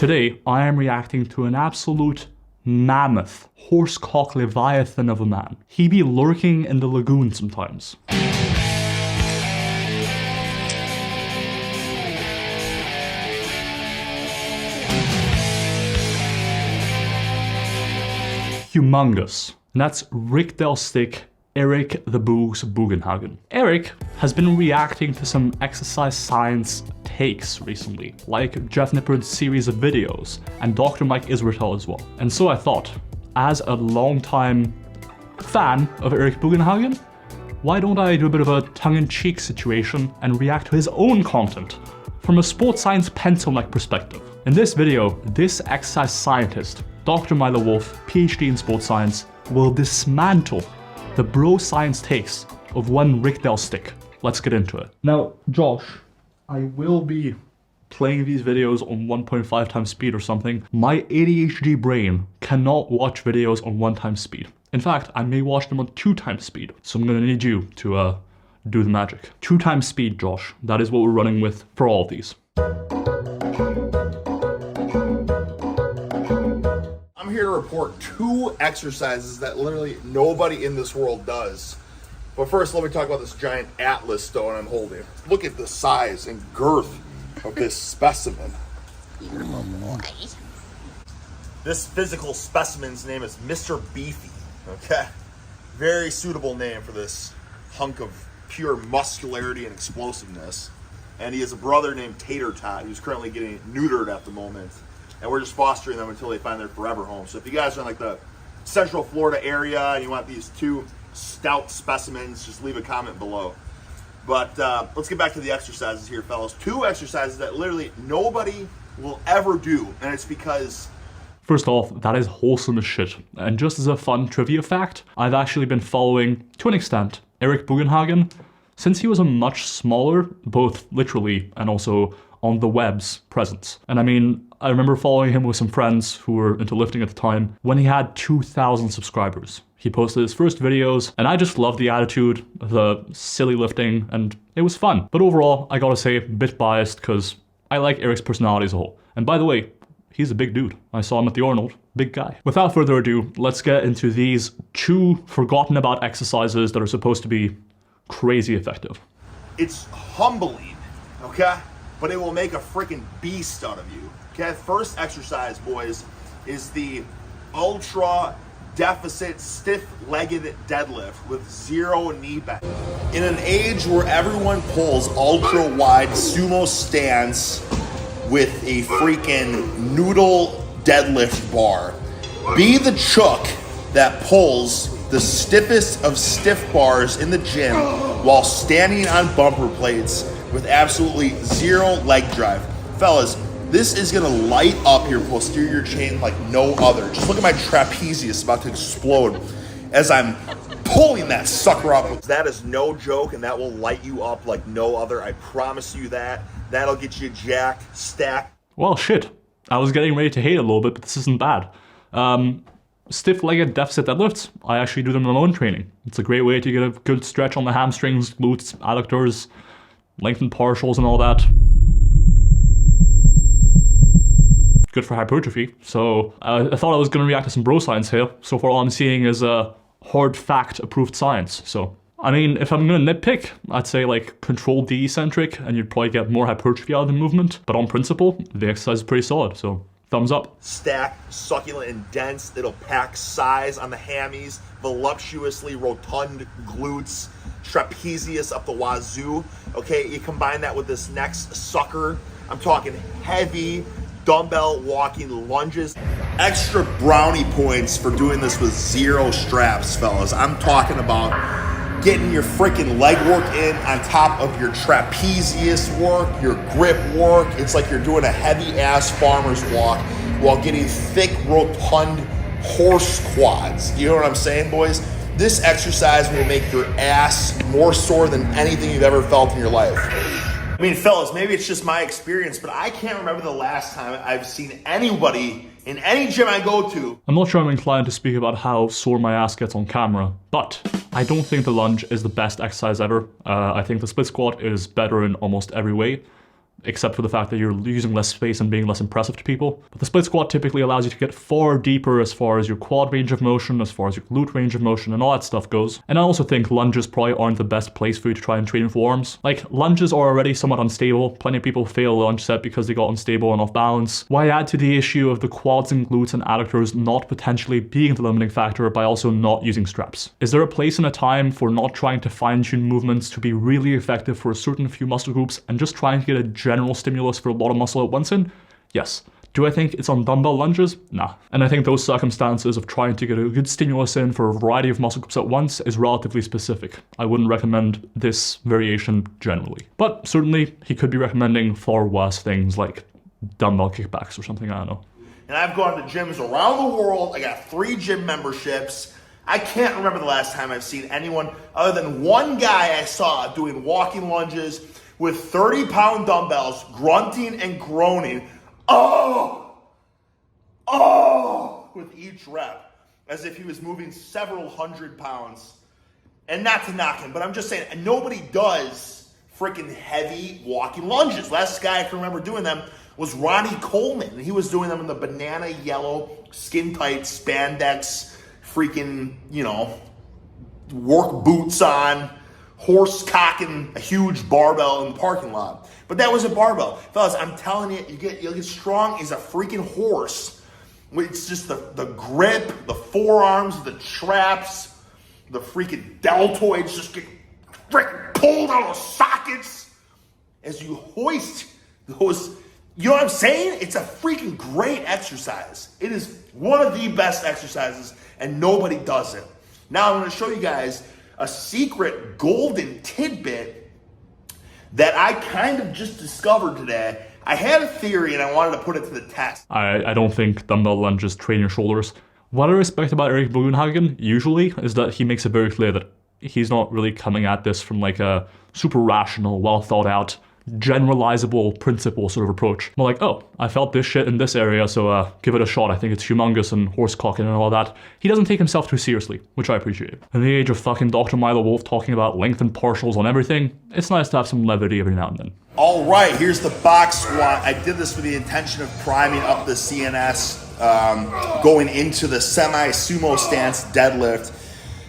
Today, I am reacting to an absolute mammoth, horsecock leviathan of a man. He be lurking in the lagoon sometimes. Humongous. And that's Rick Del Stick, Eric the Boogz Bugenhagen. Eric has been reacting to some exercise science takes recently, like Jeff Nippard's series of videos, and Dr. Mike Israetel as well. And so I thought, as a longtime fan of Eric Bugenhagen, why don't I do a bit of a tongue-in-cheek situation and react to his own content from a sports science pencil-like perspective. In this video, this exercise scientist, Dr. Milo Wolf, PhD in sports science, will dismantle the bro science takes of one Rick Del Stick. Let's get into it. Now, Josh, I will be playing these videos on 1.5 times speed or something. My ADHD brain cannot watch videos on 1 times speed. In fact, I may watch them on 2 times speed. So I'm gonna need you to do the magic. 2 times speed, Josh. That is what we're running with for all of these. I'm here to report 2 exercises that literally nobody in this world does. But first, let me talk about this giant atlas stone I'm holding. Look at the size and girth of this specimen. Beautiful boy. This physical specimen's name is Mr. Beefy, okay? Very suitable name for this hunk of pure muscularity and explosiveness. And he has a brother named Tater Tot, who's currently getting neutered at the moment. And we're just fostering them until they find their forever home. So if you guys are in like the Central Florida area and you want these 2 stout specimens, just leave a comment below. But let's get back to the exercises here, fellas. 2 exercises that literally nobody will ever do, and it's because... First off, that is wholesome as shit. And just as a fun trivia fact, I've actually been following, to an extent, Eric Bugenhagen since he was a much smaller, both literally and also on the web's presence. And I mean, I remember following him with some friends who were into lifting at the time when he had 2,000 subscribers. He posted his first videos, and I just loved the attitude, the silly lifting, and it was fun. But overall, I gotta say, a bit biased, because I like Eric's personality as a whole. And by the way, he's a big dude. I saw him at the Arnold. Big guy. Without further ado, let's get into these 2 forgotten about exercises that are supposed to be crazy effective. It's humbling, okay? But it will make a freaking beast out of you. Okay, first exercise, boys, is the ultra deficit stiff-legged deadlift with 0 knee bend. In an age where everyone pulls ultra wide sumo stance with a freaking noodle deadlift bar, be the chook that pulls the stiffest of stiff bars in the gym while standing on bumper plates with absolutely 0 leg drive. Fellas, this is gonna light up your posterior chain like no other. Just look at my trapezius about to explode as I'm pulling that sucker up. That is no joke, and that will light you up like no other. I promise you that. That'll get you jacked, stacked. Well, shit. I was getting ready to hate a little bit, but this isn't bad. Stiff-legged deficit deadlifts, I actually do them in my own training. It's a great way to get a good stretch on the hamstrings, glutes, adductors, lengthened partials and all that. Good for hypertrophy. So I thought I was going to react to some bro science here. So far all I'm seeing is hard fact approved science. So I mean, if I'm going to nitpick, I'd say like control D eccentric and you'd probably get more hypertrophy out of the movement. But on principle, the exercise is pretty solid. So thumbs up. Stack, succulent and dense. It'll pack size on the hammies, voluptuously rotund glutes, trapezius up the wazoo. Okay, you combine that with this next sucker. I'm talking heavy dumbbell walking lunges. Extra brownie points for doing this with 0 straps, fellas. I'm talking about getting your freaking leg work in on top of your trapezius work, your grip work. It's like you're doing a heavy ass farmer's walk while getting thick, rotund horse quads. You know what I'm saying, boys? This exercise will make your ass more sore than anything you've ever felt in your life. I mean, fellas, maybe it's just my experience, but I can't remember the last time I've seen anybody in any gym I go to. I'm not sure I'm inclined to speak about how sore my ass gets on camera, but I don't think the lunge is the best exercise ever. I think the split squat is better in almost every way. except for the fact that you're using less space and being less impressive to people. But the split squat typically allows you to get far deeper as far as your quad range of motion, as far as your glute range of motion, and all that stuff goes. And I also think lunges probably aren't the best place for you to try and train forearms. Like, lunges are already somewhat unstable. Plenty of people fail a lunge set because they got unstable and off balance. Why add to the issue of the quads and glutes and adductors not potentially being the limiting factor by also not using straps? Is there a place and a time for not trying to fine-tune movements to be really effective for a certain few muscle groups and just trying to get a general stimulus for a lot of muscle at once in? Yes. Do I think it's on dumbbell lunges? Nah. And I think those circumstances of trying to get a good stimulus in for a variety of muscle groups at once is relatively specific. I wouldn't recommend this variation generally. But certainly, he could be recommending far worse things like dumbbell kickbacks or something, I don't know. And I've gone to gyms around the world. I got 3 gym memberships. I can't remember the last time I've seen anyone other than one guy I saw doing walking lunges with 30-pound dumbbells, grunting and groaning. Oh, with each rep, as if he was moving several hundred pounds. And not to knock him, but I'm just saying, nobody does freaking heavy walking lunges. Last guy I can remember doing them was Ronnie Coleman. And he was doing them in the banana yellow, skin tight spandex, freaking, work boots on, horse-cocking a huge barbell in the parking lot. But that was a barbell. Fellas, I'm telling you, you'll get strong as a freaking horse. It's just the grip, the forearms, the traps, the freaking deltoids just get freaking pulled out of sockets as you hoist those. You know what I'm saying? It's a freaking great exercise. It is one of the best exercises, and nobody does it. Now I'm going to show you guys a secret golden tidbit that I kind of just discovered today. I had a theory and I wanted to put it to the test. I don't think dumbbell lunges train your shoulders. What I respect about Eric Bugenhagen usually is that he makes it very clear that he's not really coming at this from like a super rational, well thought out, generalizable principle sort of approach. More like, oh, I felt this shit in this area, so give it a shot. I think it's humongous and horsecocking and all that. He doesn't take himself too seriously, which I appreciate. In the age of fucking Dr. Milo Wolf talking about lengthened partials on everything, it's nice to have some levity every now and then. All right, here's the box squat. I did this with the intention of priming up the CNS going into the semi-sumo stance deadlift.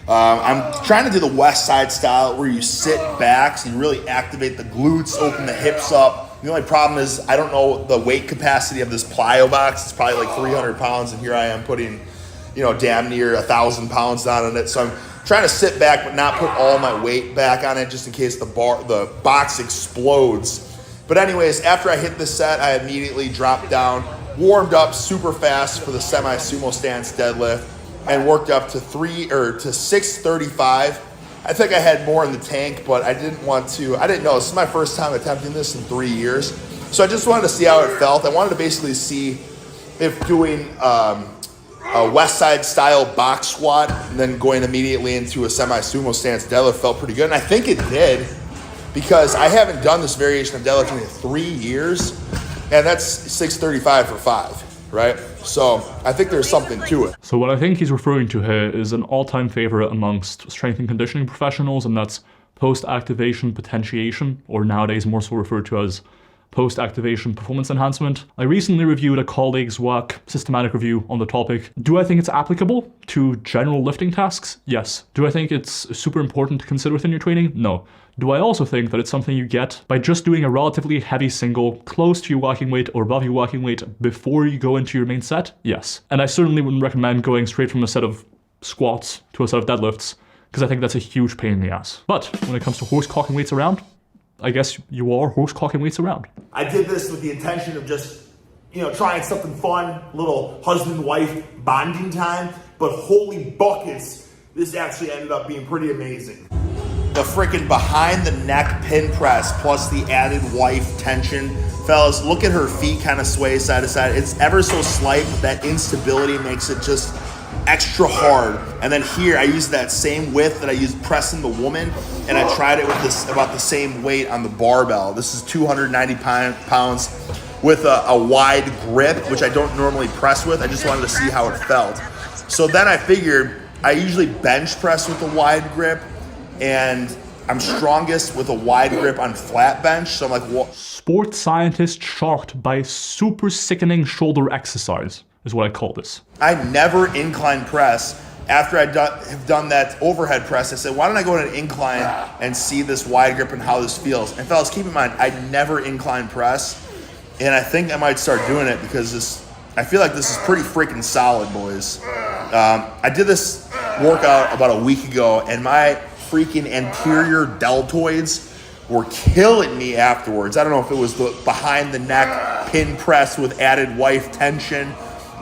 I'm trying to do the west side style where you sit back so you really activate the glutes, open the hips up. The only problem is I don't know the weight capacity of this plyo box. It's probably like 300 pounds, and here I am putting, damn near 1,000 pounds down on it. So I'm trying to sit back but not put all my weight back on it just in case the box explodes. But anyways, after I hit this set, I immediately dropped down, warmed up super fast for the semi-sumo stance deadlift, and worked up to 635. I think I had more in the tank, but I didn't know. This is my first time attempting this in 3 years. So I just wanted to see how it felt. I wanted to basically see if doing a west side style box squat and then going immediately into a semi-sumo stance deadlift felt pretty good. And I think it did, because I haven't done this variation of deadlifting in 3 years, and that's 635 for 5. Right? So I think there's something to it. So what I think he's referring to here is an all-time favorite amongst strength and conditioning professionals, and that's post-activation potentiation, or nowadays more so referred to as post-activation performance enhancement. I recently reviewed a colleague's work, systematic review on the topic. Do I think it's applicable to general lifting tasks? Yes. Do I think it's super important to consider within your training? No. Do I also think that it's something you get by just doing a relatively heavy single close to your working weight or above your working weight before you go into your main set? Yes. And I certainly wouldn't recommend going straight from a set of squats to a set of deadlifts, because I think that's a huge pain in the ass. But when it comes to horse-cocking weights around, I guess you are horse-cocking weights around. I did this with the intention of just, trying something fun, little husband-wife bonding time, but holy buckets, this actually ended up being pretty amazing. The freaking behind the neck pin press plus the added wife tension. Fellas, look at her feet kind of sway side to side. It's ever so slight, but that instability makes it just extra hard. And then here, I use that same width that I used pressing the woman, and I tried it with this about the same weight on the barbell. This is 290 pounds with a wide grip, which I don't normally press with. I just wanted to see how it felt. So then I figured I usually bench press with a wide grip, and I'm strongest with a wide grip on flat bench. So I'm like, what? Sports scientist shocked by super sickening shoulder exercise is what I call this. I never incline press. After I have done that overhead press, I said, why don't I go in an incline and see this wide grip and how this feels? And fellas, keep in mind, I never incline press. And I think I might start doing it because I feel like this is pretty freaking solid, boys. I did this workout about a week ago, and my freaking anterior deltoids were killing me afterwards. I don't know if it was the behind the neck pin press with added wife tension,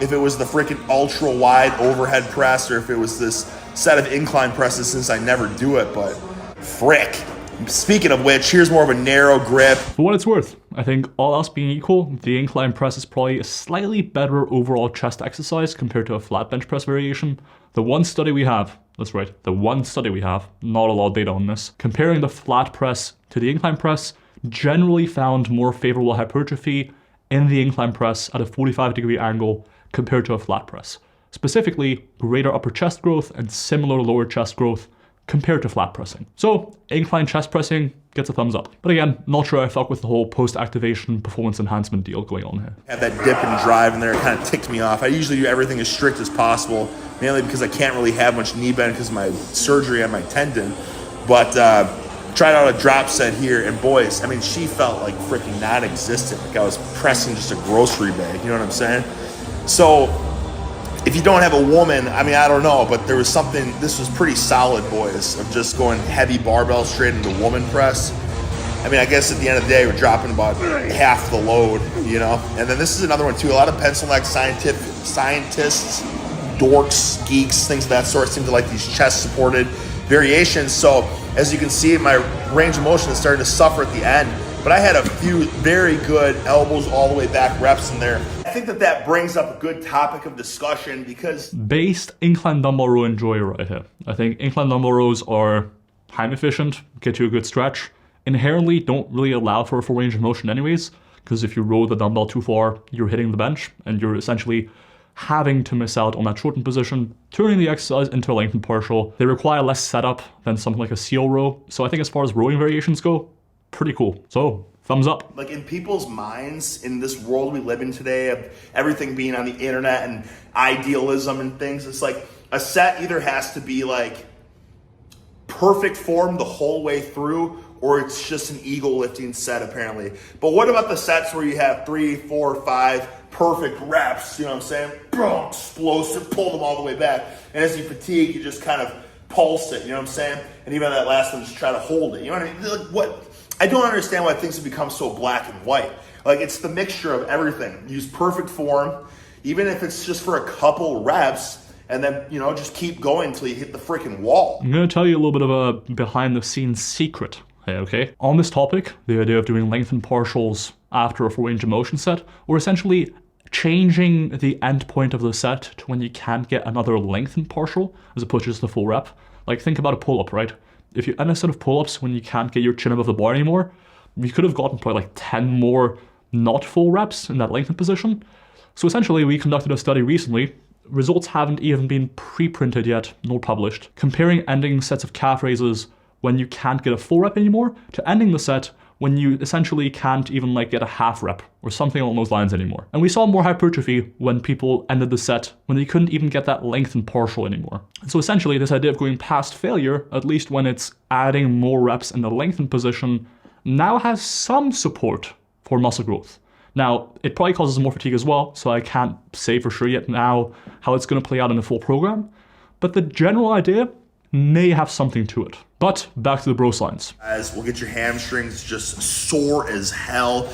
if it was the freaking ultra wide overhead press, or if it was this set of incline presses since I never do it, but frick. Speaking of which, here's more of a narrow grip. For what it's worth, I think all else being equal, the incline press is probably a slightly better overall chest exercise compared to a flat bench press variation. The one study we have, that's right, the one study we have, not a lot of data on this, comparing the flat press to the incline press, generally found more favorable hypertrophy in the incline press at a 45-degree angle compared to a flat press. Specifically, greater upper chest growth and similar lower chest growth compared to flat pressing. So, incline chest pressing gets a thumbs up. But again, not sure I fuck with the whole post-activation performance enhancement deal going on here. Had that dip and drive in there, it kind of ticked me off. I usually do everything as strict as possible, mainly because I can't really have much knee bend because of my surgery on my tendon. But tried out a drop set here, and boys, I mean, she felt like freaking non-existent. Like I was pressing just a grocery bag, you know what I'm saying? So, if you don't have a woman, I mean, I don't know, but there was something, this was pretty solid, boys, of just going heavy barbell straight into woman press. I mean, I guess at the end of the day, we're dropping about half the load, you know? And then this is another one, too. A lot of pencil neck scientists, dorks, geeks, things of that sort seem to like these chest-supported variations. So, as you can see, my range of motion is starting to suffer at the end. But I had a few very good elbows all the way back reps in there. I think that brings up a good topic of discussion because... Based incline dumbbell row enjoyer right here. I think incline dumbbell rows are time efficient, get you a good stretch. Inherently don't really allow for a full range of motion anyways, because if you row the dumbbell too far, you're hitting the bench and you're essentially having to miss out on that shortened position, turning the exercise into a lengthened partial. They require less setup than something like a seal row. So I think as far as rowing variations go, pretty cool. So, thumbs up. Like in people's minds, in this world we live in today, of everything being on the internet and idealism and things, it's like a set either has to be like perfect form the whole way through, or it's just an ego lifting set apparently. But what about the sets where you have 3, 4, 5 perfect reps, you know what I'm saying? Boom, explosive, pull them all the way back. And as you fatigue, you just kind of pulse it, you know what I'm saying? And even that last one, just try to hold it. You know what I mean? Like what? I don't understand why things have become so black and white. Like it's the mixture of everything. Use perfect form, even if it's just for a couple reps, and then, you know, just keep going until you hit the freaking wall. I'm going to tell you a little bit of a behind-the-scenes secret. Hey, okay? On this topic, the idea of doing lengthened partials after a full range of motion set, or essentially changing the end point of the set to when you can't get another lengthened partial as opposed to just a full rep. Like think about a pull-up, right? If you end a set of pull-ups when you can't get your chin above the bar anymore, you could have gotten probably like 10 more not full reps in that lengthened position. So essentially, we conducted a study recently. Results haven't even been pre-printed yet, nor published, comparing ending sets of calf raises when you can't get a full rep anymore to ending the set when you essentially can't even like get a half rep or something along those lines anymore. And we saw more hypertrophy when people ended the set when they couldn't even get that lengthened partial anymore. So essentially this idea of going past failure, at least when it's adding more reps in the lengthened position, now has some support for muscle growth. Now, it probably causes more fatigue as well, so I can't say for sure yet now how it's going to play out in the full program, but the general idea may have something to it. But back to the bro science. Guys, we'll get your hamstrings just sore as hell.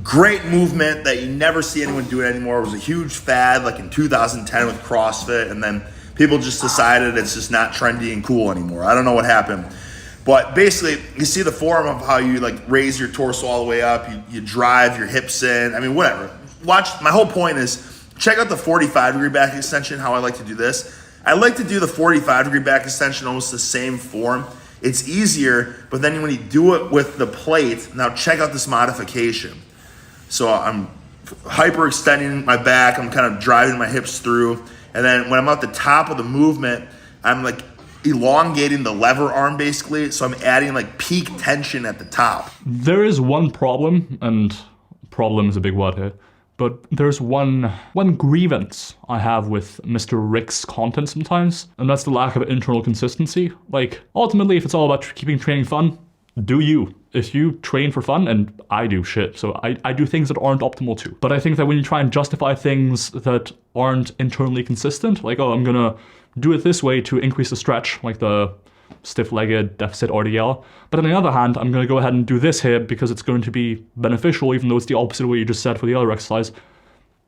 Great movement that you never see anyone do it anymore. It was a huge fad like in 2010 with CrossFit, and then people just decided it's just not trendy and cool anymore. I don't know what happened. But basically, you see the form of how you like raise your torso all the way up, you drive your hips in, I mean, whatever. Watch, my whole point is, check out the 45-degree back extension, how I like to do this. I like to do the 45-degree back extension almost the same form. It's easier, but then when you do it with the plate, now check out this modification. So I'm hyperextending my back, I'm kind of driving my hips through, and then when I'm at the top of the movement, I'm like elongating the lever arm basically. So I'm adding like peak tension at the top. There is one problem, and problem is a big word here, but there's one grievance I have with Mr. Rick's content sometimes, and that's the lack of internal consistency. Like, ultimately, if it's all about keeping training fun, do you. If you train for fun, and I do shit, so I do things that aren't optimal too. But I think that when you try and justify things that aren't internally consistent, like, oh, I'm gonna do it this way to increase the stretch, like the stiff-legged deficit RDL. But on the other hand, I'm gonna go ahead and do this here because it's going to be beneficial, even though it's the opposite of what you just said for the other exercise.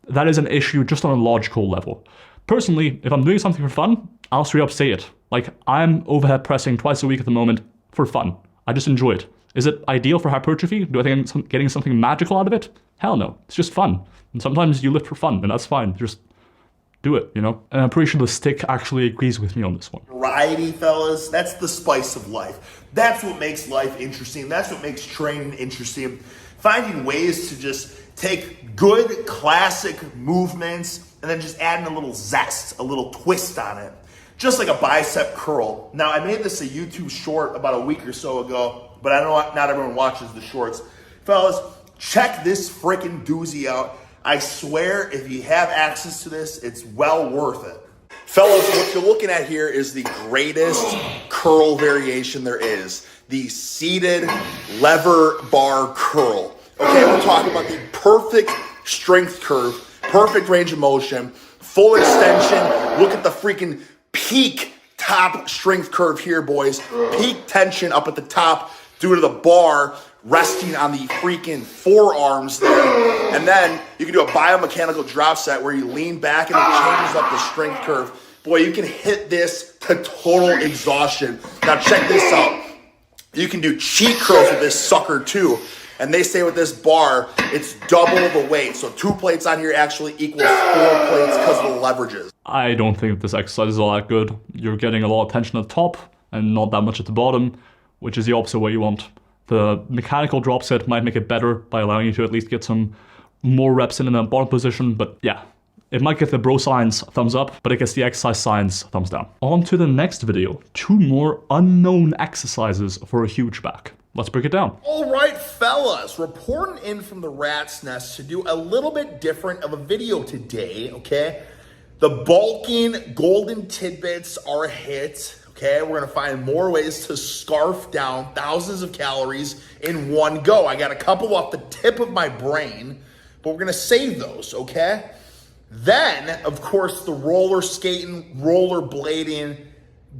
That is an issue just on a logical level. Personally, if I'm doing something for fun, I'll straight up say it. Like, I'm overhead pressing twice a week at the moment for fun. I just enjoy it. Is it ideal for hypertrophy? Do I think I'm getting something magical out of it? Hell no. It's just fun. And sometimes you lift for fun, and that's fine. Just do it, you know? And I'm pretty sure the stick actually agrees with me on this one. Variety, fellas, that's the spice of life. That's what makes life interesting. That's what makes training interesting. Finding ways to just take good classic movements and then just adding a little zest, a little twist on it. Just like a bicep curl. Now, I made this a YouTube short about a week or so ago, but I know not everyone watches the shorts. Fellas, check this freaking doozy out. I swear, if you have access to this, it's well worth it. Fellas, what you're looking at here is the greatest curl variation there is. The seated lever bar curl. Okay, we're talking about the perfect strength curve, perfect range of motion, full extension. Look at the freaking peak top strength curve here, boys. Peak tension up at the top due to the bar resting on the freaking forearms there. And then you can do a biomechanical drop set where you lean back and it changes up the strength curve. Boy, you can hit this to total exhaustion. Now check this out. You can do cheat curls with this sucker too. And they say with this bar, it's double the weight. So 2 plates on here actually equals 4 plates because of the leverages. I don't think this exercise is all that good. You're getting a lot of tension at the top and not that much at the bottom, which is the opposite of what you want. The mechanical drop set might make it better by allowing you to at least get some more reps in that bottom position, but yeah. It might get the bro science thumbs up, but it gets the exercise science thumbs down. On to the next video. 2 more unknown exercises for a huge back. Let's break it down. All right, fellas, reporting in from the rat's nest to do a little bit different of a video today, okay? The bulking golden tidbits are a hit, okay? We're gonna find more ways to scarf down thousands of calories in one go. I got a couple off the tip of my brain, but we're gonna save those, okay? Then, of course, the roller skating, roller blading,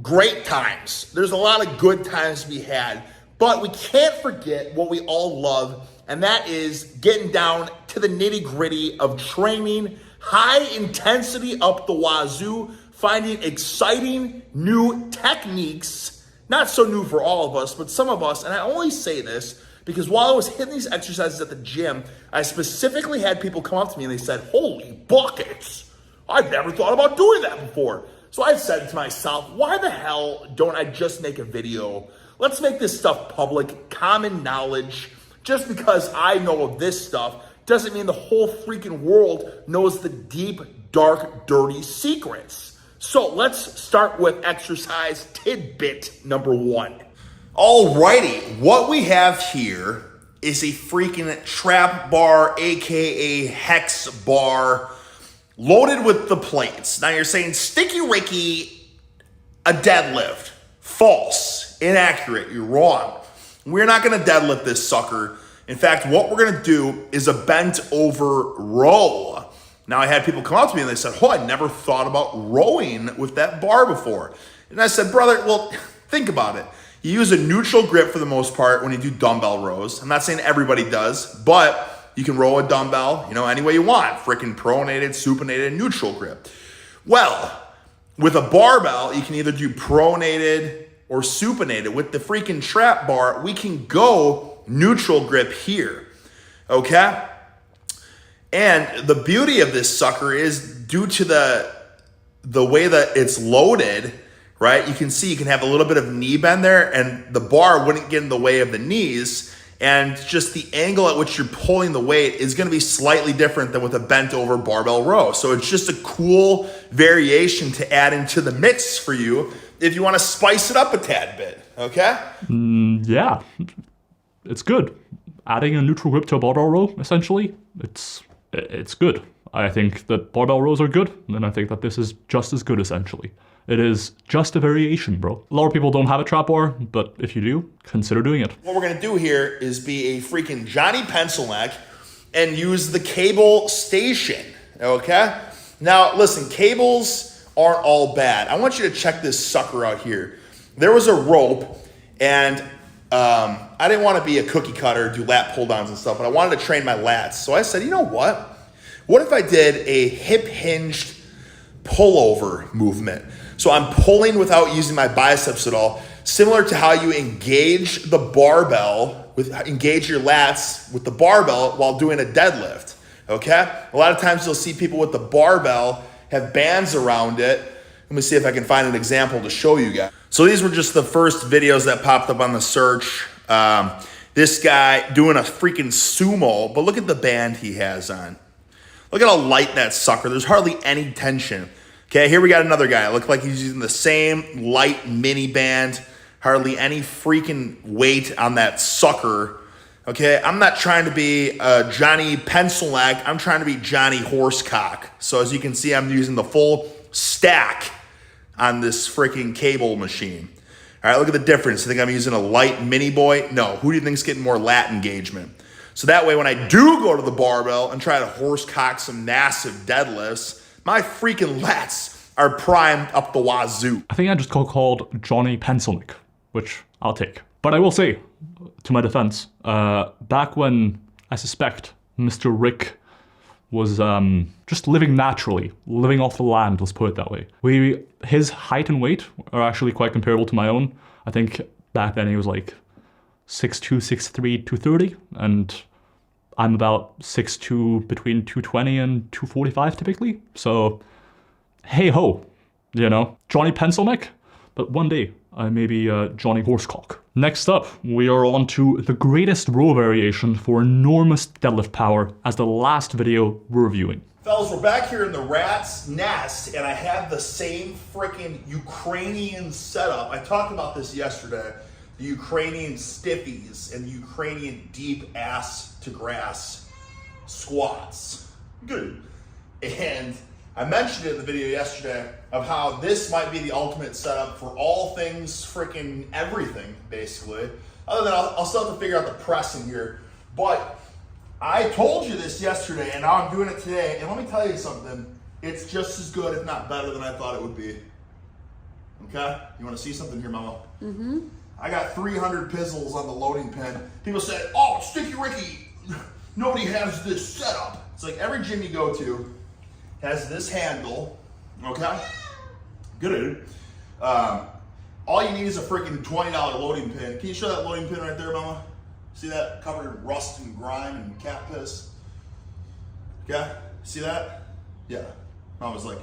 great times. There's a lot of good times to be had. But we can't forget what we all love, and that is getting down to the nitty-gritty of training, high intensity up the wazoo, finding exciting new techniques, not so new for all of us, but some of us, and I only say this because while I was hitting these exercises at the gym, I specifically had people come up to me and they said, holy buckets, I've never thought about doing that before. So I said to myself, why the hell don't I just make a video? Let's make this stuff public, common knowledge. Just because I know of this stuff doesn't mean the whole freaking world knows the deep, dark, dirty secrets. So let's start with exercise tidbit number 1. Alrighty, what we have here is a freaking trap bar, aka hex bar, loaded with the plates. Now you're saying, Sticky Ricky, a deadlift. False, inaccurate, you're wrong. We're not gonna deadlift this sucker. In fact, what we're gonna do is a bent over row. Now I had people come up to me and they said, oh, I never thought about rowing with that bar before. And I said, brother, well, think about it. You use a neutral grip for the most part when you do dumbbell rows. I'm not saying everybody does, but you can row a dumbbell, any way you want. Freaking pronated, supinated, neutral grip. Well, with a barbell, you can either do pronated or supinated. With the freaking trap bar, we can go neutral grip here, okay? And the beauty of this sucker is due to the way that it's loaded, right? You can see you can have a little bit of knee bend there and the bar wouldn't get in the way of the knees. And just the angle at which you're pulling the weight is gonna be slightly different than with a bent over barbell row. So it's just a cool variation to add into the mix for you if you want to spice it up a tad bit, okay? Yeah, it's good. Adding a neutral grip to a barbell row, essentially, it's good. I think that barbell rows are good, and I think that this is just as good, essentially. It is just a variation, bro. A lot of people don't have a trap bar, but if you do, consider doing it. What we're gonna do here is be a freaking Johnny Pencil Neck and use the cable station, okay? Now, listen, cables aren't all bad. I want you to check this sucker out here. There was a rope, and I didn't want to be a cookie cutter, do lat pull downs and stuff, but I wanted to train my lats. So I said, you know what? What if I did a hip hinged pullover movement? So I'm pulling without using my biceps at all, similar to how you engage the barbell, engage your lats with the barbell while doing a deadlift, okay? A lot of times you'll see people with the barbell have bands around it. Let me see if I can find an example to show you guys. So these were just the first videos that popped up on the search. This guy doing a freaking sumo, but look at the band he has on. Look at how light that sucker. There's hardly any tension. Okay, here we got another guy. It looked like he's using the same light mini band. Hardly any freaking weight on that sucker. Okay, I'm not trying to be Johnny Pencil Neck. I'm trying to be Johnny Horsecock. So as you can see, I'm using the full stack on this freaking cable machine. All right, look at the difference. You think I'm using a light mini boy? No, who do you think's getting more lat engagement? So that way, when I do go to the barbell and try to horsecock some massive deadlifts, my freaking lats are primed up the wazoo. I think I just got called Johnny Pencil Neck, which I'll take. But I will say, to my defense, back when I suspect Mr. Rick was just living naturally, living off the land, let's put it that way. His height and weight are actually quite comparable to my own. I think back then he was like 6'2", 6'3", 230, and I'm about 6'2", between 220 and 245 typically. So, hey ho, you know, Johnny Pencil Neck, but one day I may be Johnny Horsecock. Next up, we are on to the greatest row variation for enormous deadlift power as the last video we're reviewing. Fellas, we're back here in the rat's nest, and I have the same freaking Ukrainian setup. I talked about this yesterday. The Ukrainian stiffies and the Ukrainian deep ass to grass squats. Good. And I mentioned it in the video yesterday of how this might be the ultimate setup for all things freaking everything, basically. Other than I'll still have to figure out the pressing here. But I told you this yesterday, and now I'm doing it today. And let me tell you something. It's just as good, if not better, than I thought it would be. Okay? You want to see something here, Mama? Mm-hmm. I got 300 pizzles on the loading pin. People say, oh, Sticky Ricky, nobody has this setup. It's like every gym you go to has this handle, okay? Good. All you need is a freaking $20 loading pin. Can you show that loading pin right there, Mama? See that? Covered in rust and grime and cat piss. Okay? See that? Yeah. Mama's like,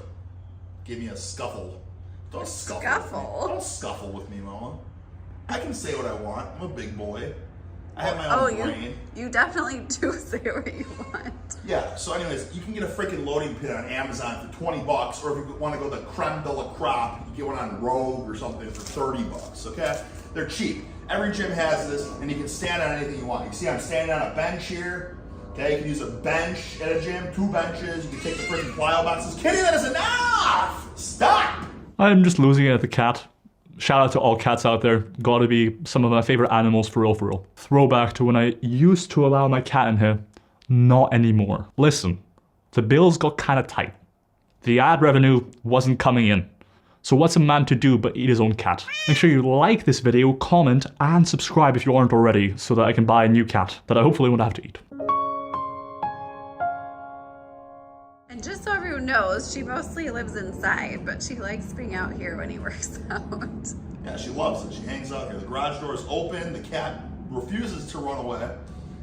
give me a scuffle. Don't scuffle. Don't scuffle with me, Mama. I can say what I want. I'm a big boy. I have my own brain. You definitely do say what you want. Yeah, so anyways, you can get a freaking loading pin on Amazon for $20, or if you want to go the creme de la crop, you get one on Rogue or something for $30, okay? They're cheap. Every gym has this, and you can stand on anything you want. You see I'm standing on a bench here, okay? You can use a bench at a gym, 2 benches. You can take the freaking plyo boxes. Kitty, that is enough! Stop! I'm just losing it at the cat. Shout out to all cats out there. Gotta be some of my favorite animals for real, for real. Throwback to when I used to allow my cat in here. Not anymore. Listen, the bills got kinda tight. The ad revenue wasn't coming in. So what's a man to do but eat his own cat? Make sure you like this video, comment, and subscribe if you aren't already, so that I can buy a new cat that I hopefully won't have to eat. And just so everyone knows, she mostly lives inside, but she likes being out here when he works out. Yeah, she loves it. She hangs out here. The garage door is open. The cat refuses to run away.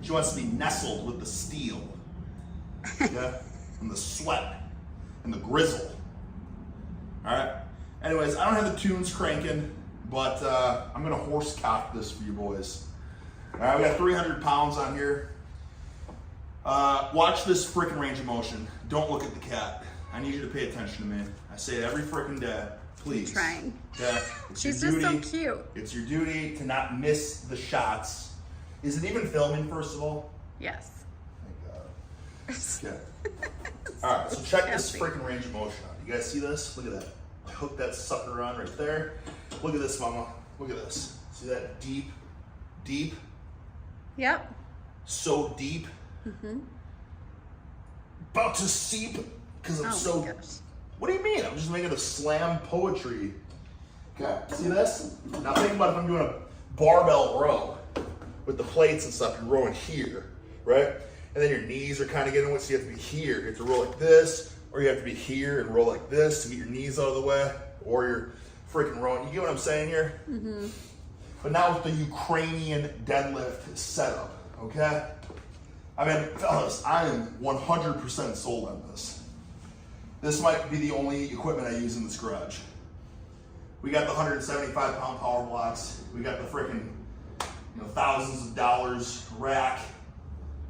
She wants to be nestled with the steel. Yeah? And the sweat. And the grizzle. Alright? Anyways, I don't have the tunes cranking, but I'm going to horsecock this for you boys. Alright, we got 300 pounds on here. Watch this freaking range of motion. Don't look at the cat. I need you to pay attention to me. I say it every freaking day. Please. I'm trying. Yeah. It's She's your just duty. so cute. It's your duty to not miss the shots. Is it even filming, first of all? Yes. Thank God. Okay. All right, so check this freaking range of motion out. You guys see this? Look at that. I hooked that sucker on right there. Look at this, mama. Look at this. See that deep, deep? Yep. So deep. About to seep because I'm so. My gosh. What do you mean? I'm just making a slam poetry. Okay, see this? Now think about if I'm doing a barbell row with the plates and stuff. You're rowing here, right? And then your knees are kind of getting wet, so you have to be here. You have to roll like this, or you have to be here and roll like this to get your knees out of the way, or you're freaking rowing. You get what I'm saying here? But now with the Ukrainian deadlift setup, okay? I mean, fellas, I am 100% sold on this. This might be the only equipment I use in this garage. We got the 175-pound power blocks. We got the freaking, thousands of dollars rack.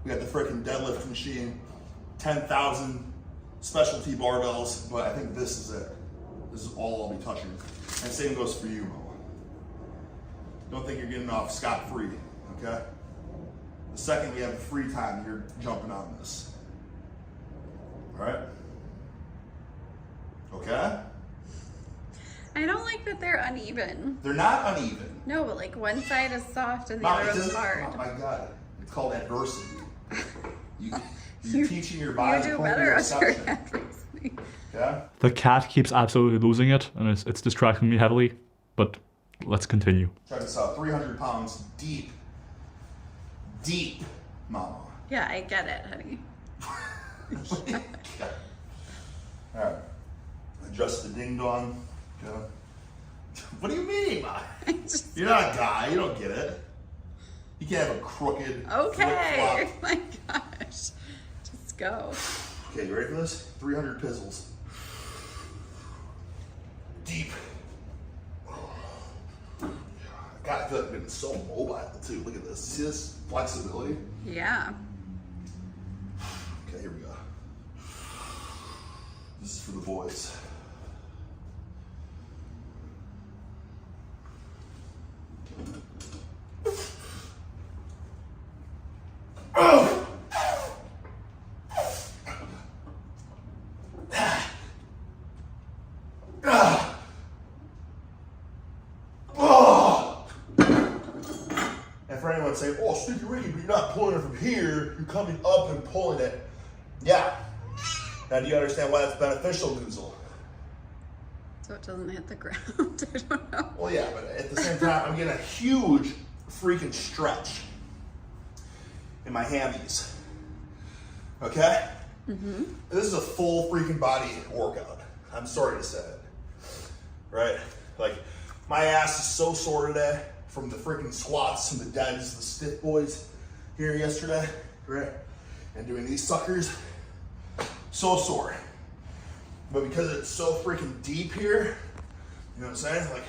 We got the freaking deadlift machine, 10,000 specialty barbells, but I think this is it. This is all I'll be touching. And same goes for you, Mo. Don't think you're getting off scot-free, okay? The second we have free time, you're jumping on this. All right? Okay? I don't like that they're uneven. They're not uneven. No, but like one side is soft and the Mom, other it is doesn't- hard. Oh my God. It's called adversity. You're teaching your body You do to better proprioception. under adversity. Okay? The cat keeps absolutely losing it, and it's distracting me heavily, but let's continue. Check this out. 300 pounds deep. Deep, mama. Yeah, I get it, honey. All right. Adjust the ding dong. Okay. What do you mean, Ma? You're not a guy. You don't get it. You can't have a crooked Okay. flip-flop. My gosh. Just go. Okay, you ready for this? 300 pizzles. Deep. God, I feel like I'm getting so mobile too. Look at this. See this flexibility? Yeah. Okay, here we go. This is for the boys. And for anyone saying, oh, Sticky Ricky, but you're not pulling it from here, you're coming up and pulling it. Yeah. Now, do you understand why that's beneficial, Goozle? So it doesn't hit the ground. I don't know. Well, yeah, but at the same time, I'm getting a huge freaking stretch in my hammies. Okay? Mm-hmm. This is a full freaking body workout. I'm sorry to say it. Right? Like, my ass is so sore today from the freaking squats and the deads, the stiff boys here yesterday. Right? And doing these suckers. So sore. But because it's so freaking deep here, you know what I'm saying? Like,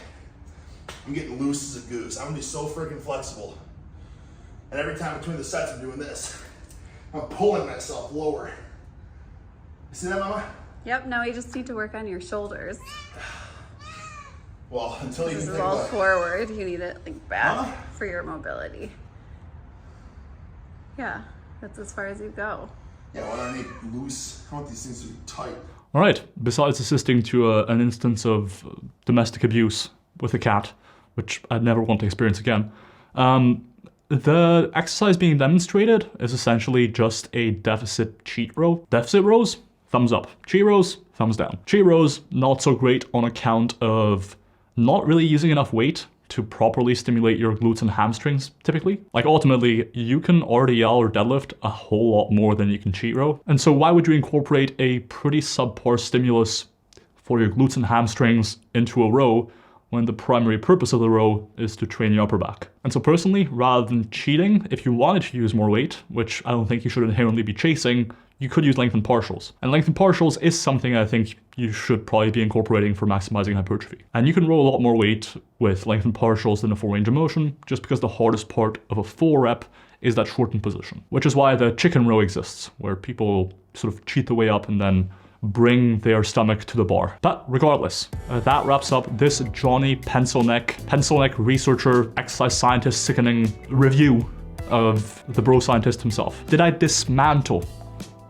I'm getting loose as a goose. I'm gonna be so freaking flexible. And every time between the sets, I'm doing this. I'm pulling myself lower. You see that, Mama? Yep, now you just need to work on your shoulders. Well, until you This can is think all about forward. You need it like back Huh? for your mobility. Yeah, that's as far as you go. Yeah, well, I need loose. I want these things to be tight. All right, besides assisting to an instance of domestic abuse with a cat, which I'd never want to experience again, the exercise being demonstrated is essentially just a deficit cheat row. Deficit rows, thumbs up. Cheat rows, thumbs down. Cheat rows, not so great on account of not really using enough weight to properly stimulate your glutes and hamstrings, typically. Like, ultimately, you can RDL or deadlift a whole lot more than you can cheat row. And so why would you incorporate a pretty subpar stimulus for your glutes and hamstrings into a row when the primary purpose of the row is to train your upper back? And so personally, rather than cheating, if you wanted to use more weight, which I don't think you should inherently be chasing, you could use lengthened partials. And lengthened partials is something I think you should probably be incorporating for maximizing hypertrophy. And you can roll a lot more weight with lengthened partials than a full range of motion, just because the hardest part of a full rep is that shortened position. Which is why the chicken row exists, where people sort of cheat the way up and then bring their stomach to the bar. But regardless, that wraps up this Johnny pencil neck researcher, exercise scientist sickening review of the bro scientist himself. Did I dismantle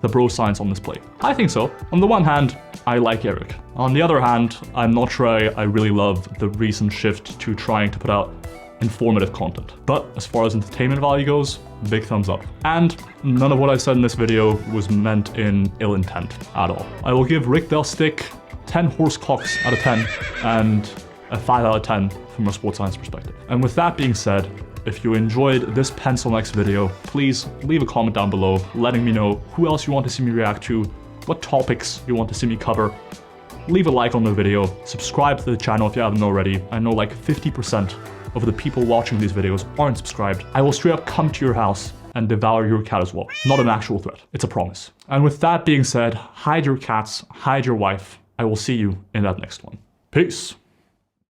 the bro science on this plate? I think so. On the one hand, I like Eric. On the other hand, I'm not sure I really love the recent shift to trying to put out informative content. But as far as entertainment value goes, big thumbs up. And none of what I said in this video was meant in ill intent at all. I will give Rick Del Stick 10 horsecocks out of 10 and a 5 out of 10 from a sports science perspective. And with that being said, if you enjoyed this pencil next video, please leave a comment down below letting me know who else you want to see me react to, what topics you want to see me cover. Leave a like on the video, subscribe to the channel if you haven't already. I know like 50% of the people watching these videos aren't subscribed. I will straight up come to your house and devour your cat as well. Not an actual threat, it's a promise. And with that being said, hide your cats, hide your wife. I will see you in that next one. Peace.